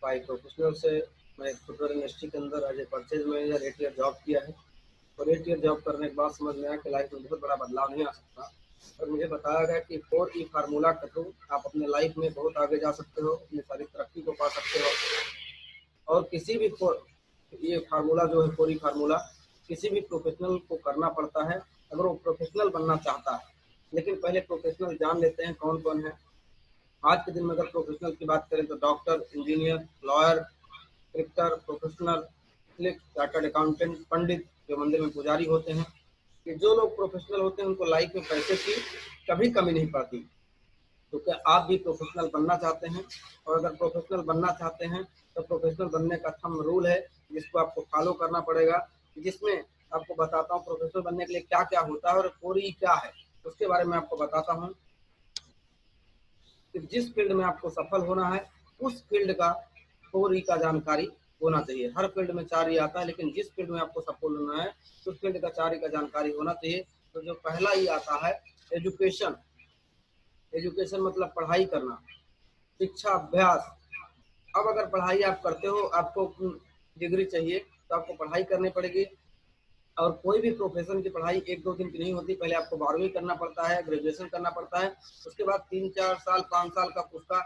आई professional से मैं footwear industry के अंदर as a purchase manager 8 year job किया है। और 8 ईयर जॉब करने के बाद समझ में आया कि लाइफ में बहुत बड़ा बदलाव नहीं आ सकता। और मुझे बताया गया कि 4E फार्मूला के थ्रू आप अपने लाइफ में बहुत आगे जा सकते हो, अपनी सारी तरक्की को पा सकते हो। और किसी भी ये फार्मूला जो है 4E फार्मूला किसी भी प्रोफेशनल को करना पड़ता है अगर वो प्रोफेशनल बनना चाहता है। लेकिन पहले प्रोफेशनल जान लेते हैं कौन कौन है। आज के दिन में अगर प्रोफेशनल की बात करें तो doctor, engineer, lawyer, cricketer, professional, chartered accountant, pandit, जो मंदिर में पुजारी होते हैं, कि जो लोग प्रोफेशनल होते हैं उनको लाइफ में पैसे की कभी कमी नहीं पड़ती। तो क्या आप भी प्रोफेशनल बनना चाहते हैं? और अगर प्रोफेशनल बनना चाहते हैं तो प्रोफेशनल बनने का थंब रूल है जिसको आपको फॉलो करना पड़ेगा, जिसमें आपको बताता हूँ प्रोफेशनल बनने के लिए क्या क्या होता है और 4E क्या है उसके बारे में आपको बताता हूँ। कि जिस फील्ड में आपको सफल होना है उस फील्ड का 4E का जानकारी होना चाहिए। हर फील्ड में 4E आता है, लेकिन जिस फील्ड में आपको सफल होना है उस फील्ड का 4E का जानकारी होना चाहिए। तो जो पहला E आता है एजुकेशन। एजुकेशन मतलब पढ़ाई करना, शिक्षा, अभ्यास। अब अगर पढ़ाई आप करते हो, आपको डिग्री चाहिए तो आपको पढ़ाई करनी पड़ेगी। और कोई भी प्रोफेशन की पढ़ाई 1-2 दिन की नहीं होती। पहले आपको 12वीं करना पड़ता है, ग्रेजुएशन करना पड़ता है, उसके बाद 3-4 साल 5 साल का उसका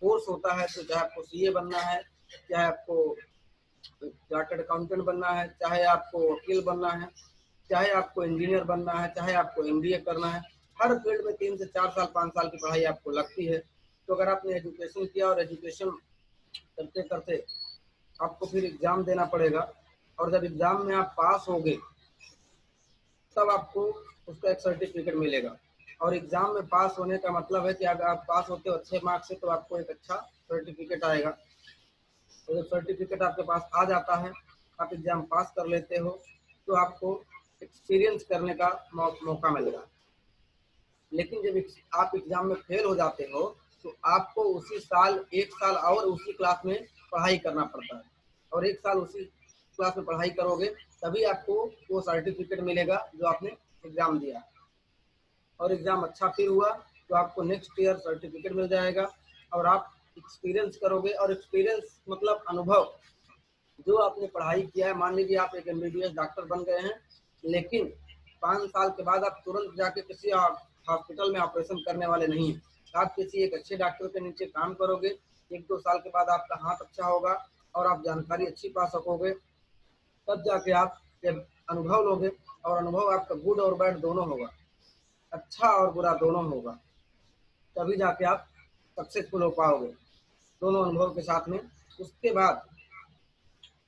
कोर्स होता है। तो चाहे आपको CA बनना है, चाहे आपको चार्टर्ड अकाउंटेंट बनना है, चाहे आपको वकील बनना है, चाहे आपको इंजीनियर बनना है, चाहे आपको MBA करना है, हर फील्ड में 3 से 4 साल 5 साल की पढ़ाई आपको लगती है। तो अगर आपने एजुकेशन किया और एजुकेशन करते करते आपको फिर एग्जाम देना पड़ेगा, और जब एग्जाम में आप पास हो गए तब आपको उसका एक सर्टिफिकेट मिलेगा। और एग्जाम में पास होने का मतलब है कि अगर आप पास होते हो अच्छे मार्क्स से तो आपको एक अच्छा सर्टिफिकेट आएगा। तो जब सर्टिफिकेट आपके पास आ जाता है, आप एग्जाम पास कर लेते हो, तो आपको एक्सपीरियंस करने का मौका मिलेगा। लेकिन जब आप एग्जाम में फेल हो जाते हो तो आपको उसी साल 1 साल और उसी क्लास में पढ़ाई करना पड़ता है। और 1 साल उसी क्लास में पढ़ाई करोगे तभी आपको वो सर्टिफिकेट मिलेगा जो आपने एग्जाम दिया। और एग्जाम अच्छा फिर हुआ तो आपको नेक्स्ट ईयर सर्टिफिकेट मिल जाएगा और आप एक्सपीरियंस करोगे। और एक्सपीरियंस मतलब अनुभव। जो आपने पढ़ाई किया है, मान लीजिए आप एक MBBS डॉक्टर बन गए हैं, लेकिन 5 साल के बाद आप तुरंत जाके किसी हॉस्पिटल में ऑपरेशन करने वाले नहीं हैं। आप किसी एक अच्छे डॉक्टर के नीचे काम करोगे, 1-2 साल के बाद आपका हाथ अच्छा होगा और आप जानकारी अच्छी पा सकोगे। तब जाके आप जब अनुभव लोगे, और अनुभव आपका गुड और बैड दोनों होगा, अच्छा और बुरा दोनों होगा, तभी जाके आप सक्सेसफुल हो पाओगे दोनों अनुभव के साथ में। उसके बाद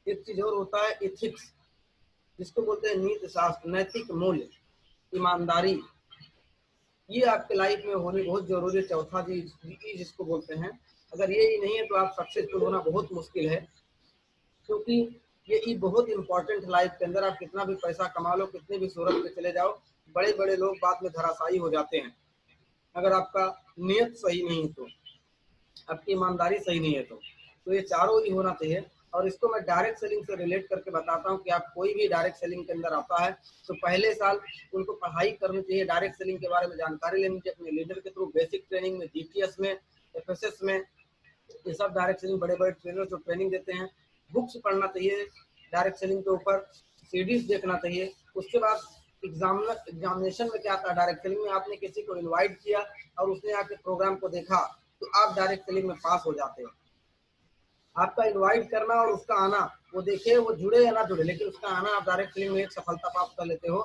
एक चीज और होता है एथिक्स, जिसको बोलते हैं नीति शास्त्र, नैतिक मूल्य, ईमानदारी। ये आपके लाइफ में होनी बहुत जरूरी है। चौथा चीज जिसको बोलते हैं, अगर ये ही नहीं है तो आप सक्सेसफुल होना बहुत मुश्किल है। क्योंकि ये बहुत इंपॉर्टेंट है लाइफ के अंदर। आप कितना भी पैसा कमा लो, कितने भी शोहरत पे चले जाओ, बड़े बड़े लोग बाद में धराशायी हो जाते हैं अगर आपका नियत सही नहीं है तो, आपकी ईमानदारी सही नहीं है तो ये चारों ही होना चाहिए। और इसको मैं डायरेक्ट सेलिंग से रिलेट करके बताता हूँ कि आप कोई भी डायरेक्ट सेलिंग के अंदर आता है तो पहले साल उनको पढ़ाई करनी चाहिए, डायरेक्ट सेलिंग के बारे में जानकारी लेनी चाहिए अपने लीडर के थ्रू, बेसिक ट्रेनिंग में, GTS में, FSS में। ये सब डायरेक्ट सेलिंग बड़े बड़े ट्रेनर जो ट्रेनिंग देते हैं, बुक्स पढ़ना चाहिए डायरेक्ट सेलिंग के ऊपर, CDs देखना चाहिए। उसके बाद एग्जामिनेशन में क्या आता है, डायरेक्ट सेलिंग में आपने किसी को इनवाइट किया और उसने आके प्रोग्राम को देखा तो आप डायरेक्ट सेलिंग में पास हो जाते हो। आपका इनवाइट करना और उसका आना, वो देखे वो जुड़े या ना जुड़े, लेकिन उसका आना आप डायरेक्ट सेलिंग में एक सफलता प्राप्त कर लेते हो।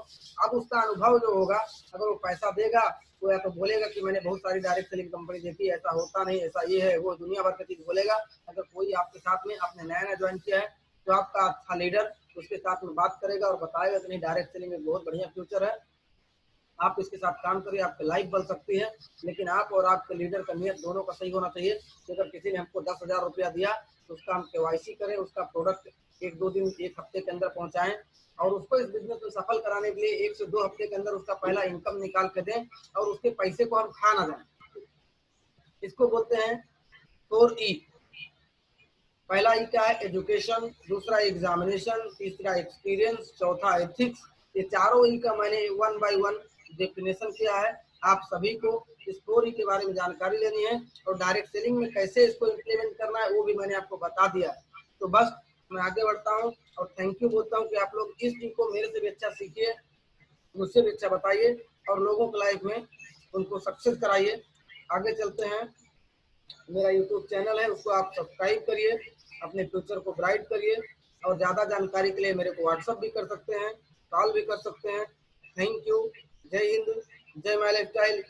अब उसका अनुभव जो होगा, अगर वो पैसा देगा तो या तो बोलेगा कि मैंने बहुत सारी डायरेक्ट सेलिंग कंपनी देखी, ऐसा होता नहीं, ऐसा ये है, वो दुनिया भर की चीज बोलेगा। अगर कोई आपके साथ में आपने नया नया ज्वाइन किया है तो आपका अच्छा लीडर उसके साथ में बात करेगा और बताएगा कि नहीं, डायरेक्ट सेलिंग में बहुत बढ़िया फ्यूचर है, आप इसके साथ काम करिए, आपकी लाइफ बन सकती है। लेकिन आप और आपके लीडर का नियत दोनों का सही होना चाहिए। कि अगर किसी ने हमको 10,000 रुपया दिया तो उसका हम KYC करें, उसका प्रोडक्ट 1-2 दिन 1 हफ्ते के अंदर पहुंचाएं और उसको इस बिजनेस में सफल कराने के लिए 1 से 2 हफ्ते के अंदर उसका पहला इनकम निकाल के दें और उसके पैसे को हम खा ना जाए। इसको बोलते हैं 4E। पहला ई क्या है, एजुकेशन, दूसरा एग्जामिनेशन, तीसरा एक्सपीरियंस, चौथा एथिक्स। ये चारों ई का मैंने 1 by 1 डेफिनेशन किया है। आप सभी को इस 4E के बारे में जानकारी लेनी है और डायरेक्ट सेलिंग में कैसे इसको इम्प्लीमेंट करना है वो भी मैंने आपको बता दिया। तो बस मैं आगे बढ़ता हूँ और थैंक यू बोलता हूँ कि आप लोग इस चीज को मेरे से भी अच्छा सीखिए, मुझसे भी अच्छा बताइए और लोगों को लाइफ में उनको सक्सेस कराइए। आगे चलते हैं। मेरा यूट्यूब चैनल है, उसको आप सब्सक्राइब करिए, अपने फ्यूचर को ब्राइट करिए और ज़्यादा जानकारी के लिए मेरे को व्हाट्सअप भी कर सकते हैं, कॉल भी कर सकते हैं। Thank you. जय हिंद, जय माय लाइफस्टाइल।